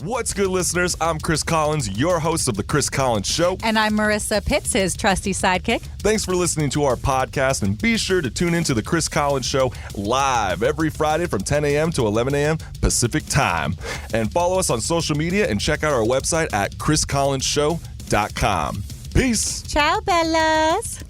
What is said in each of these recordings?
What's good, listeners? I'm Chris Collins, your host of The Chris Collins Show. And I'm Marissa Pitts, his trusty sidekick. Thanks for listening to our podcast, and be sure to tune into The Chris Collins Show live every Friday from 10 a.m. to 11 a.m. Pacific Time. And follow us on social media and check out our website at chriscollinsshow.com. Peace. Ciao, Bellas.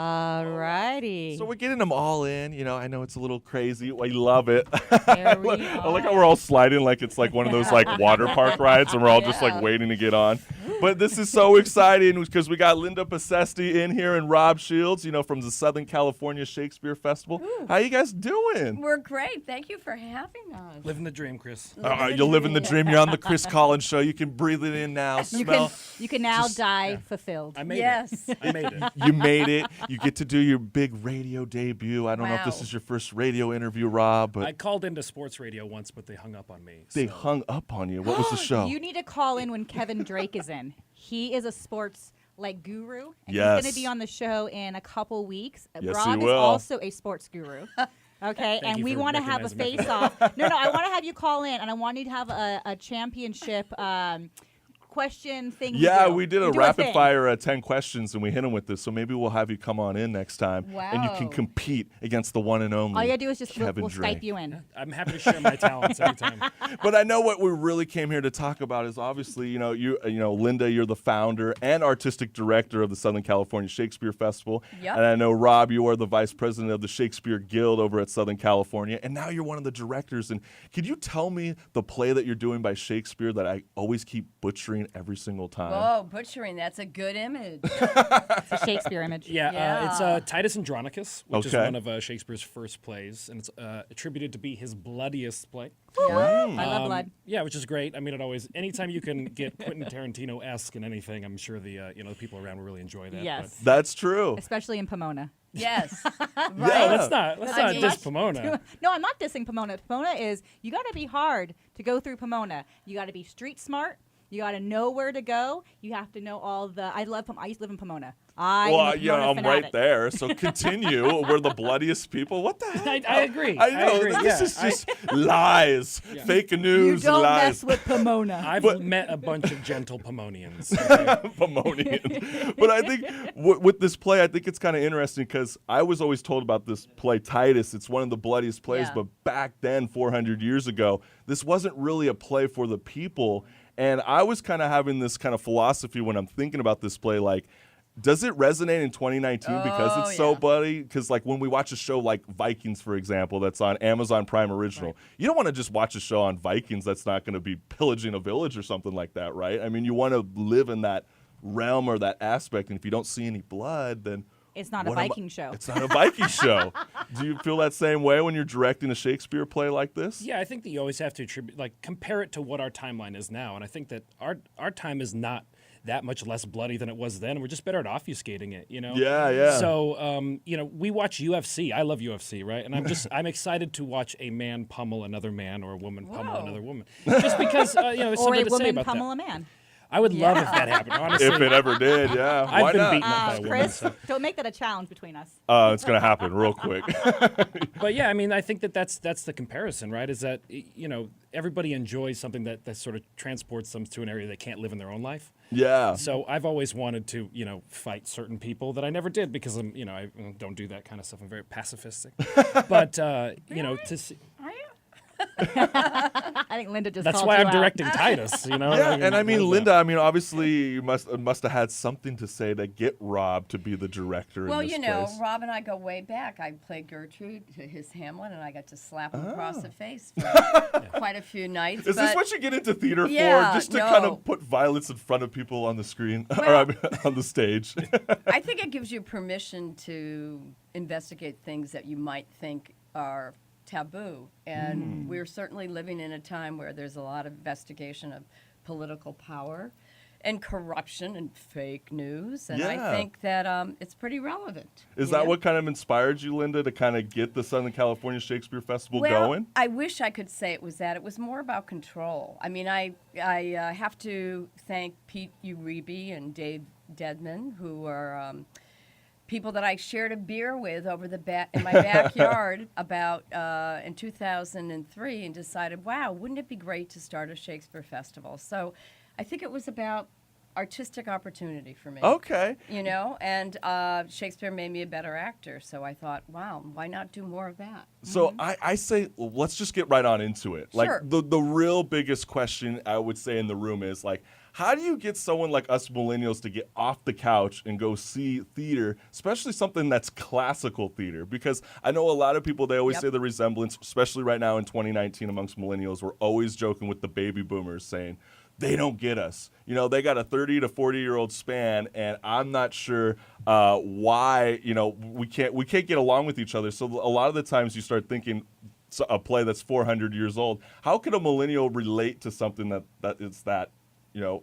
Alrighty. So we're getting them all in. You know, I know it's a little crazy. I love it. There we I like how we're all sliding like it's like one of those like water park rides and we're all just like waiting to get on. But this is so exciting because we got Linda Besti in here and Rob Shields, you know, from the Southern California Shakespeare Festival. Ooh. How you guys doing? We're great. Thank you for having us. Living the dream, Chris. You're living the dream. You're on the Chris Collins Show. You can breathe it in now. Smell. You can now die fulfilled. I made Yes. it. I made it. You made it. You get to do your big radio debut. I don't know if this Wow. is your first radio interview, Rob, but I called into sports radio once, but they hung up on me. they so- hung up on you. What was the show? You need to call in when Kevin Drake is in. He is a sports guru, and Yes. he's going to be on the show in a couple weeks. Yes, Rob he is will. also a sports guru. Okay, Thank and you we for want to have a recognizing me. face-off. No, I want to have you call in, and I want you to have a championship question thing. Yeah, do. we did a do rapid thing. fire 10 questions and we hit them with this. So maybe we'll have you come on in next time and you can Wow. compete against the one and only. All you got to do is just Kevin we'll Drake. Skype you in. I'm happy to share my talents anytime. But I know what we really came here to talk about is obviously, you know, Linda, you're the founder and artistic director of the Southern California Shakespeare Festival. Yep. And I know, Rob, you are the vice president of the Shakespeare Guild over at Southern California. And now you're one of the directors. And could you tell me the play that you're doing by Shakespeare that I always keep butchering every single time? Whoa, butchering. That's a good image. It's a Shakespeare image. Yeah, it's Yeah. Titus Andronicus, which is Okay. one of Shakespeare's first plays, and it's attributed to be his bloodiest play. Yeah. I love Um, blood. Yeah, which is great. I mean, anytime you can get Quentin Tarantino-esque in anything, I'm sure the the people around will really enjoy that. Yes. That's true. Especially in Pomona. Yes. But, Yeah. let's not I mean- diss Pomona. No, I'm not dissing Pomona. Pomona is, you got to be hard to go through Pomona. You got to be street smart. You got to know where to go. You have to know all the. I used to live in Pomona. I'm I'm fanatic. right there. So continue. We're the bloodiest people. What the heck? I agree. I know. agree. This is just lies, fake You news, don't lies. mess with Pomona. I've met a bunch of gentle Pomonians. Pomonians. But I think with this play, I think it's kind of interesting because I was always told about this play, Titus. It's one of the bloodiest plays, Yeah. but back then, 400 years ago, this wasn't really a play for the people. And I was kind of having this kind of philosophy when I'm thinking about this play, like, does it resonate in 2019 because Oh, it's so yeah. bloody? Because like when we watch a show like Vikings, for example, that's on Amazon Prime Original, you don't want to just watch a show on Vikings that's not going to be pillaging a village or something like that, right? I mean, you want to live in that realm or that aspect, and if you don't see any blood, then It's not a what am I- Viking show. It's not a Viking show. Do you feel that same way when you're directing a Shakespeare play like this? Yeah, I think that you always have to compare it to what our timeline is now, and I think that our time is not that much less bloody than it was then. We're just better at obfuscating it, you know. Yeah. So, we watch UFC. I love UFC, right? And I'm excited to watch a man pummel another man or a woman pummel Whoa. another woman, just because it's Or something a to say woman about pummel that. a man. I would love if that happened. Honestly, If it ever did, yeah. I've Why been not? beaten up by a woman. Chris, So. don't make that a challenge between us. It's going to happen real quick. But yeah, I mean, I think that's the comparison, right? Is that everybody enjoys something that sort of transports them to an area they can't live in their own life. Yeah. So I've always wanted to, fight certain people that I never did because I don't do that kind of stuff. I'm very pacifistic. But to see, Are you? I think Linda just that's called why you I'm out. directing Titus. Yeah, Like, and I mean, what is Linda, that? I mean, obviously you must have had something to say to get Rob to be the director Well, in this you know, place. Rob and I go way back. I played Gertrude to his Hamlet, and I got to slap him across the face for quite a few nights. Is this but- what you get into theater Yeah, for? Just to kind no. of put violence in front of people on the screen or Well- I mean, on the stage? I think it gives you permission to investigate things that you might think are taboo. And we're certainly living in a time where there's a lot of investigation of political power. and corruption and fake news. And Yeah. I think that it's pretty relevant. Is you that know? what kind of inspired you, Linda, to kind of get the Southern California Shakespeare Festival Well, going? I wish I could say it was that. It was more about control. I mean, I have to thank Pete Uribe and Dave Dedman, who are people that I shared a beer with over in my backyard about in 2003, and decided, wow, wouldn't it be great to start a Shakespeare festival? So I think it was about artistic opportunity for me. Okay. You know, and Shakespeare made me a better actor, so I thought, wow, why not do more of that? So I say, well, let's just get right on into it. Like Sure. the real biggest question I would say in the room is like, how do you get someone like us millennials to get off the couch and go see theater, especially something that's classical theater? Because I know a lot of people, they always Yep. say the resemblance, especially right now in 2019 amongst millennials, we're always joking with the baby boomers saying, they don't get us. You know, they got a 30 to 40-year-old span, and I'm not sure why, you know, we can't get along with each other. So a lot of the times you start thinking a play that's 400 years old, how could a millennial relate to something that is that, you know,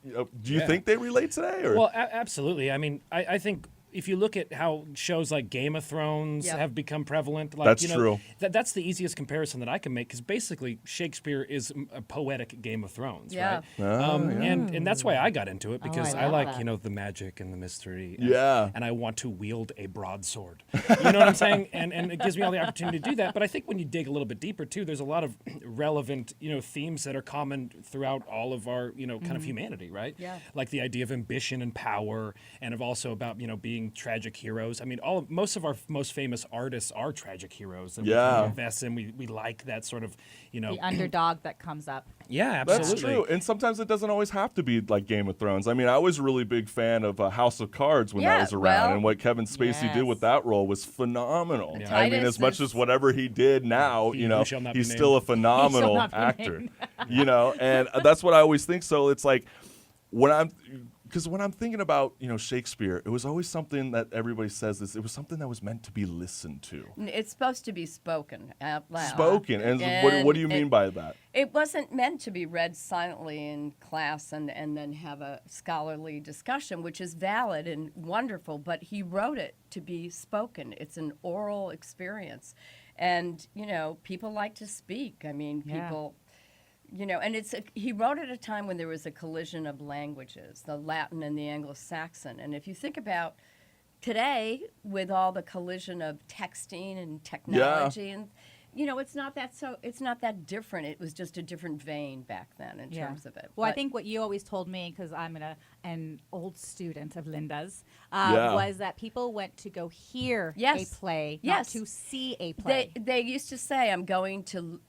do you Yeah. think they relate today? Or? Well, absolutely. I mean, I think if you look at how shows like Game of Thrones Yep. have become prevalent, like, That's you know, true. That's the easiest comparison that I can make, because basically Shakespeare is a poetic Game of Thrones, Yeah. right? And that's why I got into it, because I I love like that. you know, the magic and the mystery. And, Yeah. and I want to wield a broadsword. You know what I'm saying? And it gives me all the opportunity to do that. But I think when you dig a little bit deeper too, there's a lot of relevant, you know, themes that are common throughout all of our, you know, kind of humanity, right? Yeah. Like the idea of ambition and power, and of also about, you know, being tragic heroes. I mean, most of our most famous artists are tragic heroes that we Yeah. kind of invest in. We like that sort of, you know, The underdog that comes up. yeah, That's absolutely. true. And sometimes it doesn't always have to be like Game of Thrones. I mean, I was a really big fan of House of Cards when that Yeah, was around. well- And what Kevin Spacey did with Yes. that role was phenomenal. Yeah. I mean, Titus as much is- as whatever he did now, He you who know, shall not be he's still a named. phenomenal not be actor. named. You know, and that's what I always think. So it's like when I'm thinking about, you know, Shakespeare, it was always something that everybody says is it was something that was meant to be listened to. It's supposed to be spoken out loud. Spoken. And what do you mean by that? It wasn't meant to be read silently in class and then have a scholarly discussion, which is valid and wonderful, but he wrote it to be spoken. It's an oral experience. And, you know, people like to speak. I mean, Yeah. people, you know, and he wrote at a time when there was a collision of languages, the Latin and the Anglo-Saxon. And if you think about today, with all the collision of texting and technology, and you know, it's not that different. It was just a different vein back then in terms of it. Well, I But- think what you always told me, because I'm an old student of Linda's, Yeah. was that people went to go hear Yes. a play, Yes. not to see a play. They used to say, "I'm going to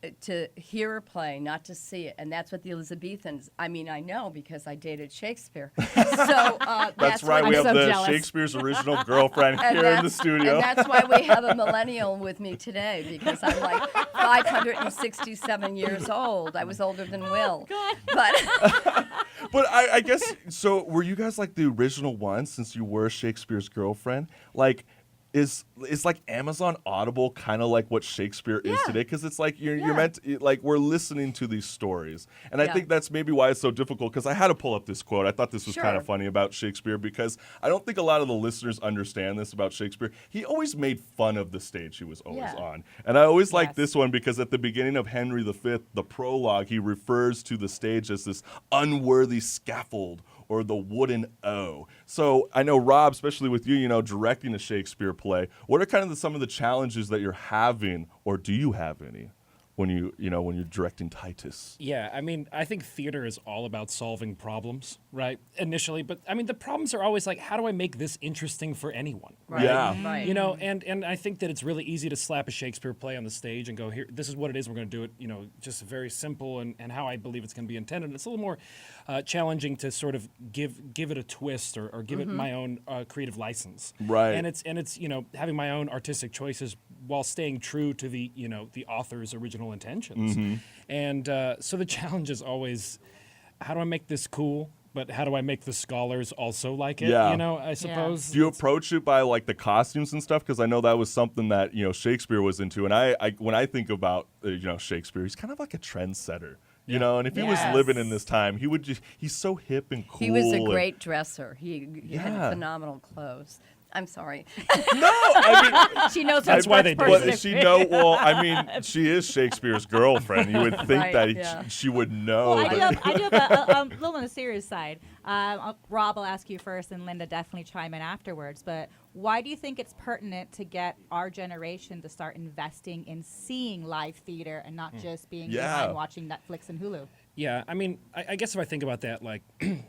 hear a play, not to see it," and that's what the Elizabethans. I mean, I know because I dated Shakespeare. So That's right. I'm We have so the jealous. Shakespeare's original girlfriend And here in the that's- studio. And that's why we have a millennial with me today, because I'm like 567 years old. I was older than Will. But But I guess so. Were you guys like the original ones since you were Shakespeare's girlfriend? Like, is like Amazon Audible kind of like what Shakespeare is Yeah. today? Because it's like you're Yeah. meant to, like we're listening to these stories, and I Yeah. think that's maybe why it's so difficult. Because I had to pull up this quote. I thought this was kind Sure. of funny about Shakespeare because I don't think a lot of the listeners understand this about Shakespeare. He always made fun of the stage he was always Yeah. on, and I always like Yes. this one because at the beginning of Henry V, the prologue, he refers to the stage as this unworthy scaffold or the wooden O. So I know, Rob, especially with you, you know, directing a Shakespeare play, what are kind of some of the challenges that you're having, or do you have any, when you're directing Titus? Yeah, I mean, I think theater is all about solving problems, right? Initially, but I mean, the problems are always like, how do I make this interesting for anyone? right, Yeah. right. You know, and I think that it's really easy to slap a Shakespeare play on the stage and go, here, this is what it is. We're going to do it, you know, just very simple and how I believe it's going to be intended. And it's a little more challenging to sort of give it a twist or give it my own creative license. Right. And it's you know, having my own artistic choices while staying true to the, you know, the author's original intentions. And so the challenge is always, how do I make this cool? But how do I make the scholars also like it? Yeah. You know, I suppose. Do you approach it by like the costumes and stuff? Because I know that was something that, you know, Shakespeare was into, and I when I think about you know, Shakespeare, he's kind of like a trendsetter. You know, and if he was Yes. living in this time, he would he's so hip and cool. He was a and- great dresser. He had Yeah. phenomenal clothes. I'm sorry. No, I mean, She knows That's her why they first do but person. she know. Well, I mean, she is Shakespeare's girlfriend. You would think Right, that yeah. she would know. Well, I that- do have a little on the serious side. Rob, I'll ask you first, and Linda definitely chime in afterwards. But why do you think it's pertinent to get our generation to start investing in seeing live theater and not just being Yeah. behind watching Netflix and Hulu? Yeah, I mean, I guess if I think about that, like,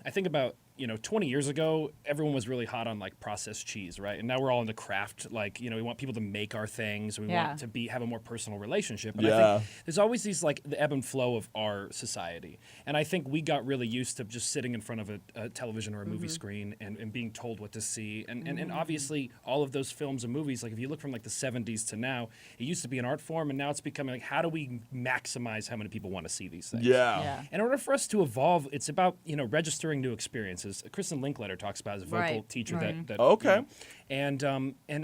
I think about, 20 years ago, everyone was really hot on, like, processed cheese, right? And now we're all into craft. Like, we want people to make our things. We Yeah. want to have a more personal relationship. And I Yeah. think there's always these, like, the ebb and flow of our society. And I think we got really used to just sitting in front of a television or a movie screen and being told what to see. And obviously, all of those films and movies, like, if you look from, like, the 70s to now, it used to be an art form, and now it's becoming, like, how do we maximize how many people want to see these things? yeah. In order for us to evolve, it's about registering new experiences. Kristen Linklater talks about as a vocal Right. teacher that Okay. and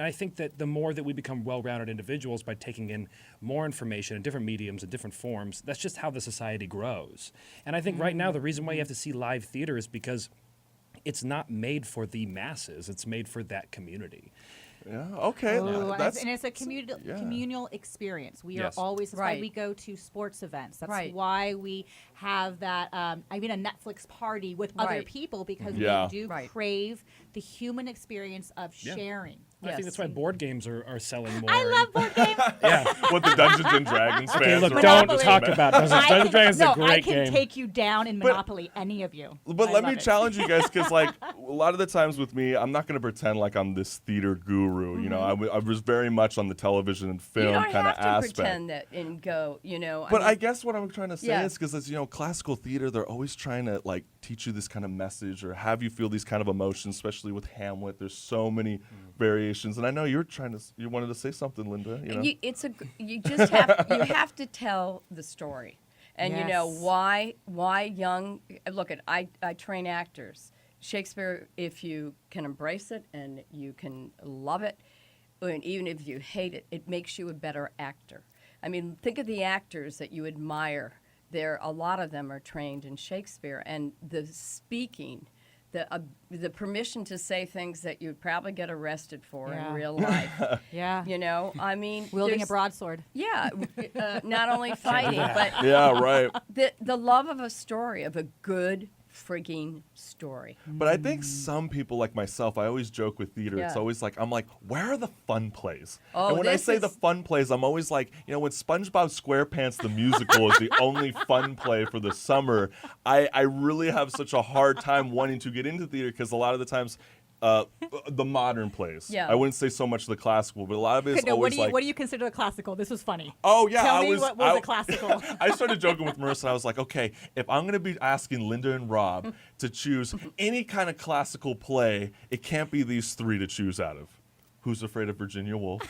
I think that the more that we become well-rounded individuals by taking in more information in different mediums and different forms, that's just how the society grows. And I think right now the reason why you have to see live theater is because it's not made for the masses; it's made for that community. Yeah. Okay. Ooh, and That's it's a communal experience. We Yes. are always, that's Right. why we go to sports events. That's Right. why we have that, a Netflix party with other Right. people, because Yeah. we do Right. crave the human experience of Yeah. sharing. I think Yes. that's why board games are selling more. I love board games. Yeah. what the Dungeons and Dragons fans. Okay, look, are don't Monopoly. talk about Dungeons I and Dragons. Is a I great can game. take you down in But- Monopoly, any of you. But I let love me it. challenge you guys, because like a lot of the times with me, I'm not going to pretend like I'm this theater guru. You know, I was very much on the television and You film don't kind of have to aspect. pretend that and go, But I mean, guess what I'm trying to say Yeah. is because it's classical theater, they're always trying to like teach you this kind of message or have you feel these kind of emotions, especially with Hamlet. There's so many variations, and I know you wanted to say something, Linda. You know? you just have to tell the story, and Yes. why young. Look at I train actors. Shakespeare, if you can embrace it and you can love it, and even if you hate it, it makes you a better actor. I mean, think of the actors that you admire. A lot of them are trained in Shakespeare, and the speaking, the permission to say things that you'd probably get arrested for Yeah. in real life. Yeah. I mean, Wielding a there's- broadsword. Yeah, not only fighting, but Yeah, right. the love of a story, of a good frigging story. But I think some people like myself, I always joke with theater. It's Yeah. always like, I'm like, where are the fun plays? Oh, and when I this say the is- fun plays, I'm always like, when SpongeBob SquarePants the musical is the only fun play for the summer, I really have such a hard time wanting to get into theater because a lot of the times, the modern plays. Yeah. I wouldn't say so much the classical, but a lot of it is Okay, no, always like. what do you consider a classical? This was funny. Oh yeah, Tell I me was. what was I, a classical. I started joking with Marissa. And I was like, okay, if I'm gonna be asking Linda and Rob to choose any kind of classical play, it can't be these three to choose out of. Who's Afraid of Virginia Woolf?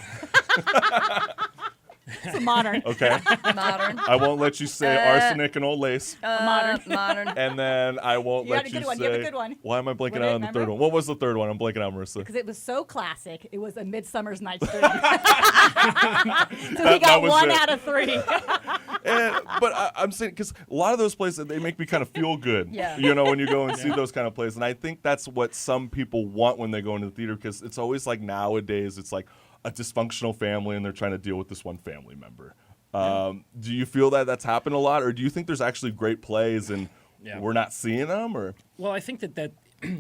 It's a modern. Okay, Modern. I won't let you say arsenic and old lace, Modern. Modern. and then I won't You had let a you good one. say. You have a good one. Why am I blanking What out is- on the third remember? one? What was the third one? I'm blanking out, Marissa. Because it was so classic, it was A Midsummer's Night's Dream. so we That got was one it. out of three. But I'm saying because a lot of those plays they make me kind of feel good. Yeah. When you go and see those kind of plays, and I think that's what some people want when they go into the theater because it's always like nowadays it's like a dysfunctional family and they're trying to deal with this one family member. Do you feel that that's happened a lot, or do you think there's actually great plays and Yeah. we're not seeing them? Or Well, I think that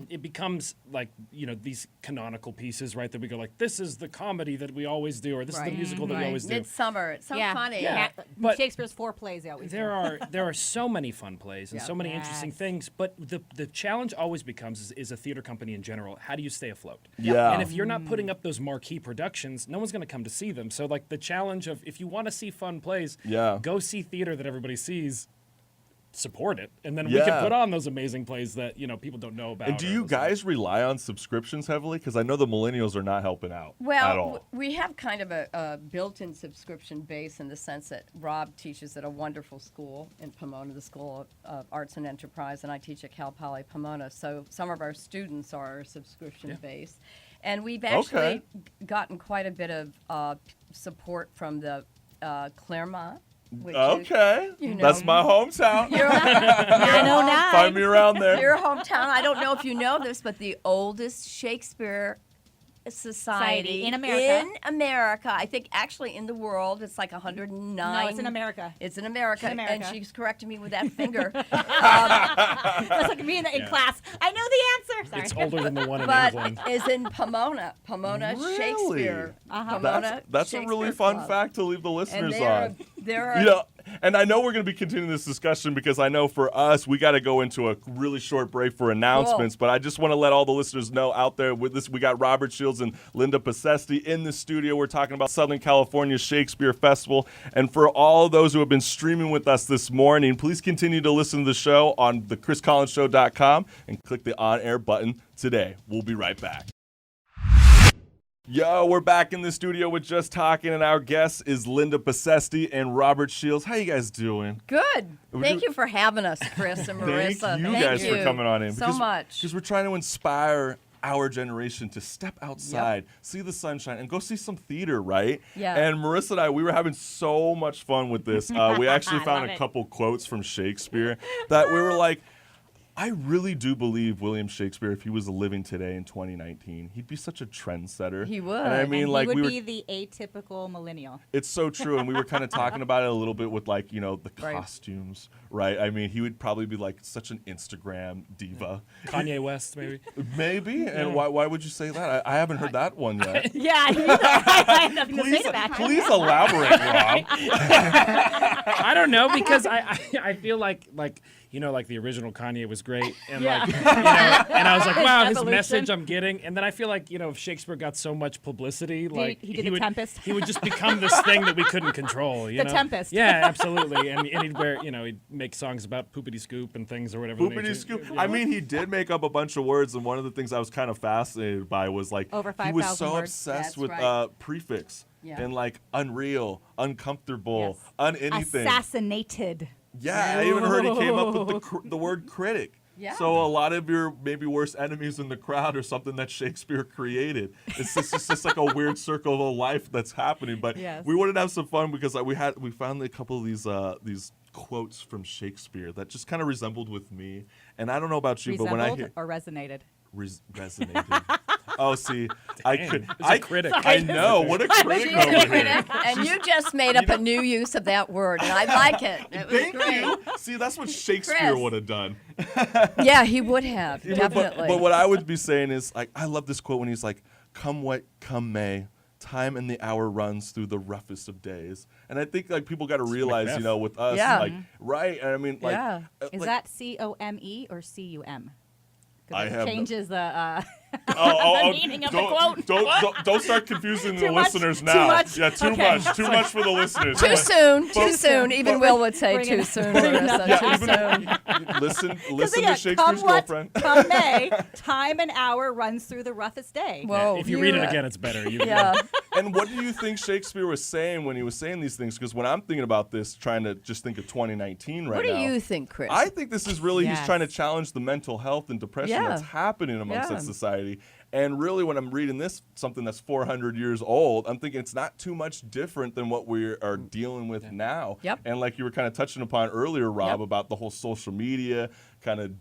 it becomes like these canonical pieces, right? That we go like, this is the comedy that we always do, or this is the musical that we always do. Midsummer. It's so funny. Yeah. But Shakespeare's 4 plays they always There do. are so many fun plays and Yeah. so many interesting Yes. things, but the challenge always becomes is a theater company in general. How do you stay afloat? Yeah. And if you're not putting up those marquee productions, no one's going to come to see them. So like the challenge of if you want to see fun plays, Yeah. go see theater that everybody sees. Support it, and then we Yeah. can put on those amazing plays that people don't know about. and do or you those- guys rely on subscriptions heavily? Because I know the millennials are not helping out at Well, all. we have kind of a built-in subscription base in the sense that Rob teaches at a wonderful school in Pomona, the School of Arts and Enterprise, and I teach at Cal Poly Pomona. So some of our students are subscription-based. And we've actually gotten quite a bit of support from the Claremont which Okay. is, That's my hometown. 909. Find me around there. your hometown. I don't know if you know this, but the oldest Shakespeare Society in America. In America, I think actually in the world, it's like 109. No, it's in America. It's in America, In America. and she's correcting me with that finger. That's like me in class. I know the answer. Sorry. It's older than the one in But England. is in Pomona, Really? Shakespeare. Pomona, That's a really Shakespeare fun Club. fact to leave the And listeners there on. are You know, and I know we're going to be continuing this discussion because I know for us, we got to go into a really short break for announcements. But I just want to let all the listeners know out there with this, we got Robert Shields and Linda Besti in the studio. We're talking about Southern California Shakespeare Festival. And for all of those who have been streaming with us this morning, please continue to listen to the show on thechriscollinsshow.com and click the on-air button today. We'll be right back. Yo, we're back in the studio with Just Talking, and our guest is Linda Besti and Robert Shields. How you guys doing? good. Thank you for having us, Chris and Marissa. Thank you guys for coming on in. so much. Because we're trying to inspire our generation to step outside, see the sunshine, and go see some theater, right? Yeah. And Marissa and I, we were having so much fun with this. We actually I found love a it. couple quotes from Shakespeare that we were like, I really do believe William Shakespeare, if he was living today in 2019, he'd be such a trendsetter. He would. And I mean, And like he we would were. be the atypical millennial. It's so true, and we were kind of talking about it a little bit with, like, you know, the Right. costumes, right? I mean, he would probably be like such an Instagram diva, Kanye West, maybe. maybe. And why would you say that? I haven't heard that one yet. Yeah, neither. I have nothing to say to that. Please elaborate, Rob. I don't know because I feel like like the original Kanye was great and Yeah. like and I was like, wow, his Evolution. message I'm getting, and then I feel like if Shakespeare got so much publicity, like he did The would Tempest. he would just become this thing that we couldn't control. You The know? Tempest. Yeah, absolutely, and he'd wear he'd make songs about poopity scoop and things or whatever. the Poopity nature- scoop. Yeah. I mean, he did make up a bunch of words, and one of the things I was kind of fascinated by was like Over he was 5,000 so words. obsessed That's with right. prefix Yeah. and like unreal, uncomfortable, Yes. unanything. Assassinated. Yeah, I even heard he came up with the word critic. Yeah. So a lot of your maybe worst enemies in the crowd are something that Shakespeare created. It's just like a weird circle of life that's happening. But Yes. we wanted to have some fun because we found a couple of these quotes from Shakespeare that just kind of resembled with me. And I don't know about you, but when I Resembled hear or resonated? resonated. Oh, see, I Dang, could. it's a critic. I know what a critic over here. And you just made up a new use of that word, and I like it. It was Thank great. you. See, that's what Shakespeare Chris. would have done. Yeah, he would have, Yeah, definitely. But what I would be saying is, like, I love this quote when he's like, "Come what come may, time and the hour runs through the roughest of days." And I think like people got to realize, Macbeth. with us, Yeah. like, right? And I mean, like, Yeah. Is like, that COME or CUM? I Because have it no- changes the the meaning of the quote. Don't start confusing the Too much? listeners Too now. much? Yeah, too Okay. much. Too much for the listeners. Too soon, too But- soon. Even Will would say Bring too it- soon, bring it Marissa, up. too soon. Listen to Shakespeare's come what, girlfriend. come May, time and hour runs through the roughest day. Whoa, If you read it again, it's better. Yeah. And what do you think Shakespeare was saying when he was saying these things? Because when I'm thinking about this, trying to just think of 2019 right What now. do you think, Chris? I think this is really, he's Yes. trying to challenge the mental health and depression Yeah. that's happening amongst Yeah. that society. And really, when I'm reading this, something that's 400 years old, I'm thinking it's not too much different than what we are dealing with now. Yep. And like you were kind of touching upon earlier, Rob, Yep. about the whole social media, kind of,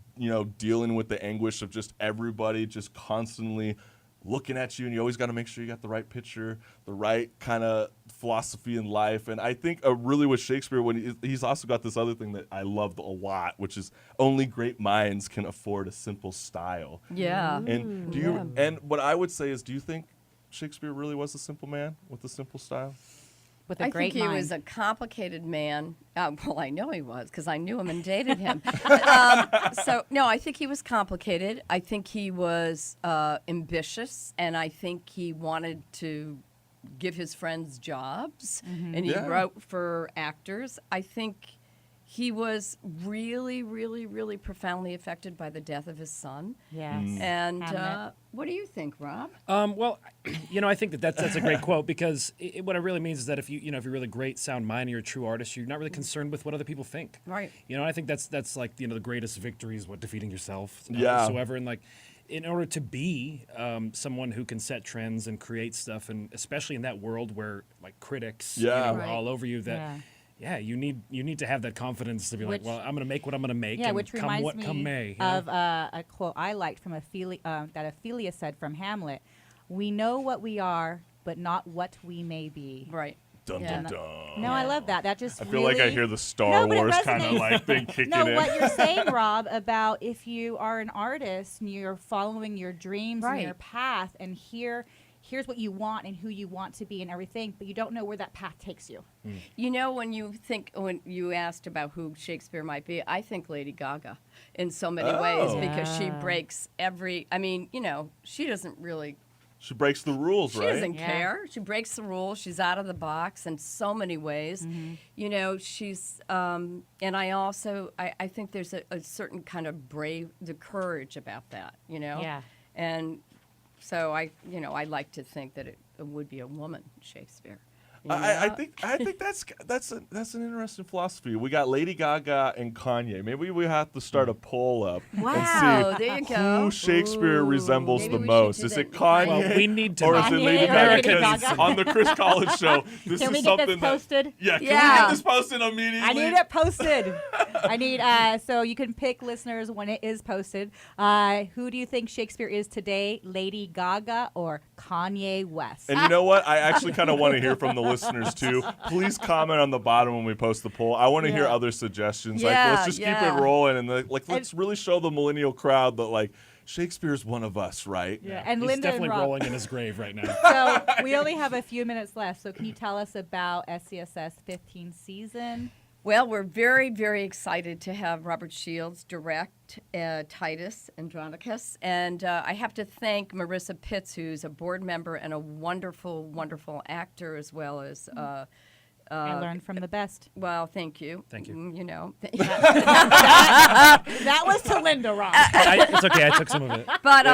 dealing with the anguish of just everybody just constantly looking at you, and you always got to make sure you got the right picture, the right kind of philosophy in life. And I think really with Shakespeare, when he's also got this other thing that I loved a lot, which is only great minds can afford a simple style. Yeah. And do you? And what I would say is, do you think Shakespeare really was a simple man with a simple style? With a I great think he mind. was a complicated man. Well, I know he was because I knew him and dated him. No, I think he was complicated. I think he was ambitious, and I think he wanted to give his friends jobs, and he Yeah. wrote for actors. I think he was really, really, really profoundly affected by the death of his son. Yes. And Hamlet. what do you think, Rob? Well, I think that's a great quote because what it really means is that if you're really great, sound mind, and you're a true artist, you're not really concerned with what other people think. Right. I think that's like the greatest victory is what defeating yourself. Yeah. Whatsoever, and like in order to be someone who can set trends and create stuff, and especially in that world where like critics Yeah. are Right. all over you, that. Yeah. yeah, you need to have that confidence to be Which- like, well, I'm going to make what I'm going to make. Yeah, and which come reminds what me come may. you know? of a quote I liked from that Ophelia said from Hamlet. We know what we are, but not what we may be. Right. Dun, Yeah. dun, dun. No, I love that. That just I feel like I really- hear the Star No, but it Wars kind of resonates. like thing kicking No, in. what you're saying, Rob, about if you are an artist and you're following your dreams and your Right. path, and here's what you want and who you want to be and everything, but you don't know where that path takes you. You know, when you asked about who Shakespeare might be, I think Lady Gaga in so many ways Oh. because she Yeah. breaks I mean, she doesn't really. She breaks the rules, She right? doesn't Yeah. care. She breaks the rules. She's out of the box in so many ways. She's, and I think there's a certain kind of the courage about that, Yeah. And so I like to think that it would be a woman, Shakespeare. I think that's an interesting philosophy. We got Lady Gaga and Kanye. Maybe we have to start a poll up Wow, and see there you go. who Shakespeare resembles Maybe the we should most. do Is that. it Kanye? Well, we need to or is know. it Kanye Lady or Gaga? Lady 'Cause Gaga? on the Chris Collins show, this Can is we get something this posted? Can we Yeah. get this posted immediately? I need it posted. I need so you can pick, listeners, when it is posted. Who do you think Shakespeare is today, Lady Gaga or Kanye West? And you know what? I actually kind of want to hear from the listeners too. Please comment on the bottom when we post the poll. I want to hear Yeah. other suggestions. Yeah, Let's just keep yeah. it rolling and let's really show the millennial crowd that Shakespeare's one of us, right? Yeah, and He's Linda and definitely Rob. rolling in his grave right now. So we only have a few minutes left. So can you tell us about SCSS 15th season? Well, we're very, very excited to have Robert Shields direct Titus Andronicus. And I have to thank Marissa Pitts, who's a board member and a wonderful, wonderful actor, as well as. I learned from the best. Well, thank you. Thank you. That was to Linda, Rob. It's okay. I took some of it. But,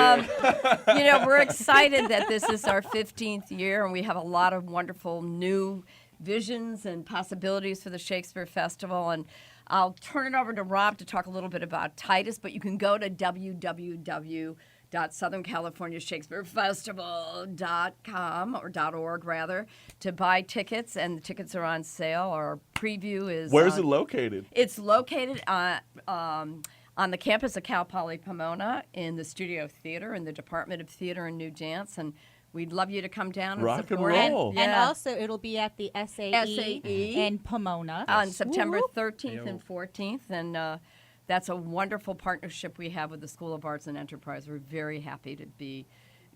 we're excited that this is our 15th year, and we have a lot of wonderful new visions and possibilities for the Shakespeare Festival. And I'll turn it over to Rob to talk a little bit about Titus, but you can go to www.southern.california.shakespeare.festival.com or .org rather to buy tickets, and the tickets are on sale. Our preview is Where is it located? It's located on the campus of Cal Poly Pomona in the Studio Theater in the Department of Theater and New Dance, and we'd love you to come down and Rock and support roll. it. And Yeah. also, it'll be at the SAE, SAE. in Pomona On September Woo-woo. 13th and 14th, and that's a wonderful partnership we have with the School of Arts and Enterprise. We're very happy to be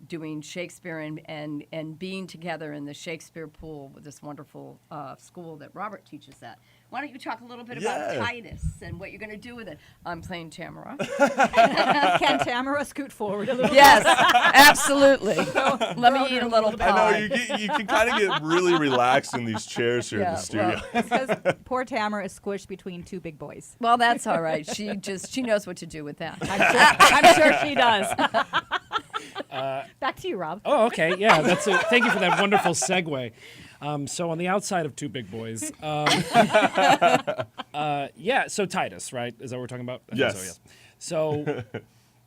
doing Shakespeare and being together in the Shakespeare pool with this wonderful school that Robert teaches at. Why don't you talk a little bit about Yeah. Titus and what you're going to do with it? I'm playing Tamara. Can Tamara scoot forward a little Yes, absolutely. Let me eat a little I pie. know you can kind of get really relaxed in these chairs here in Yeah, the studio. well, Because poor Tamara is squished between two big boys. Well, that's all right. She knows what to do with that. I'm sure she does. Back to you, Rob. Oh, okay. Yeah, thank you for that wonderful segue. So on the outside of Two Big Boys, so Titus, right? Is that what we're talking about? I think Yes. So,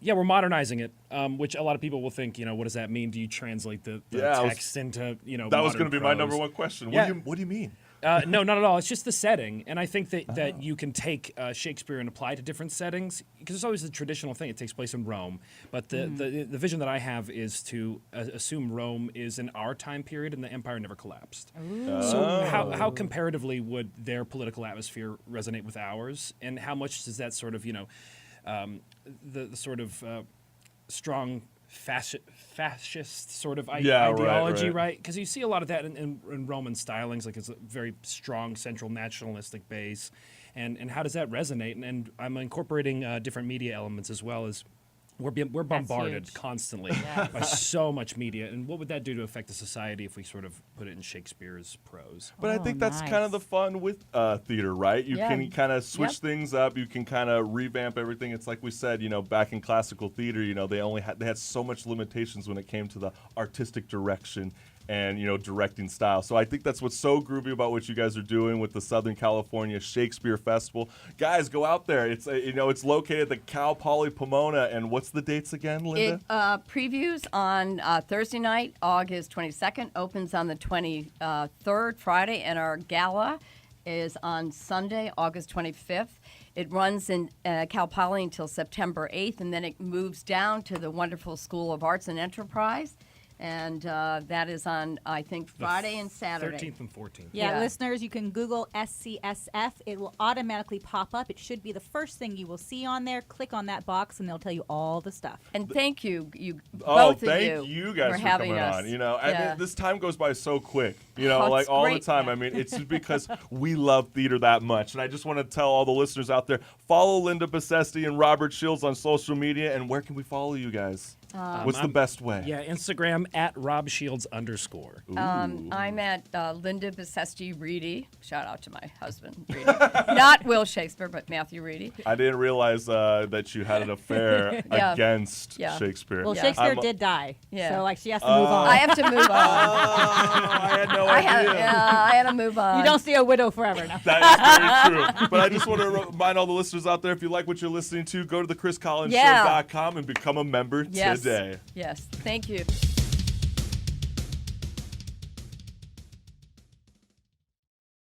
yeah, we're modernizing it, which a lot of people will think, what does that mean? Do you translate the Yeah, text into, That was going to be my prose? number one question. Yeah. What do you mean? No, not at all. It's just the setting, and I think that you can take Shakespeare and apply to different settings because it's always the traditional thing. It takes place in Rome, but the vision that I have is to assume Rome is in our time period and the empire never collapsed. So how comparatively would their political atmosphere resonate with ours, and how much does that sort of the sort of strong fascist sort of ideology, right? Because you see a lot of that in Roman stylings, like it's a very strong central nationalistic base, and how does that resonate? And I'm incorporating different media elements as well as we're bombarded huge. constantly by so much media, and what would that do to affect the society if we sort of put it in Shakespeare's prose? But I think that's kind of the fun with theater, right? You Yeah. can kind of switch Yep. things up. You can kind of revamp everything. It's like we said, back in classical theater, they had so much limitations when it came to the artistic direction and directing style. So I think that's what's so groovy about what you guys are doing with the Southern California Shakespeare Festival. Guys, go out there. It's it's located at the Cal Poly Pomona, and what's the dates again, Linda? It previews on Thursday night, August 22nd, opens on the 23rd, Friday, and our gala is on Sunday, August 25th. It runs in Cal Poly until September 8th, and then it moves down to the wonderful School of Arts and Enterprise. And that is on, I think, Friday and Saturday. 13th and 14th. Yeah, Yeah. listeners, you can Google SCSF. It will automatically pop up. It should be the first thing you will see on there. Click on that box, and they'll tell you all the stuff. And thank you, Oh, both of thank you guys for having coming us. on. You know, I Yeah. mean, this time goes by so quick. You Oh, know, like it's all the great. time. I mean, it's just because we love theater that much. And I just want to tell all the listeners out there, follow Linda Besti and Robert Shields on social media. And where can we follow you guys? What's the best way? Yeah, Instagram at @RobShields_. I'm at Linda Bisesti Reedy. Shout out to my husband, Reedy. Not Will Shakespeare, but Matthew Reedy. I didn't realize that you had an affair Yeah. against Yeah. Shakespeare. Well, Yeah. Shakespeare I'm- did die. Yeah. So, like, she has to move on. I have to move on. I had no idea. I had to move on. You don't see a widow forever now. That is very true. But I just want to remind all the listeners out there, if you like what you're listening to, go to thechriscollinsshow.com and become a member Yes. today. Yes. Thank you.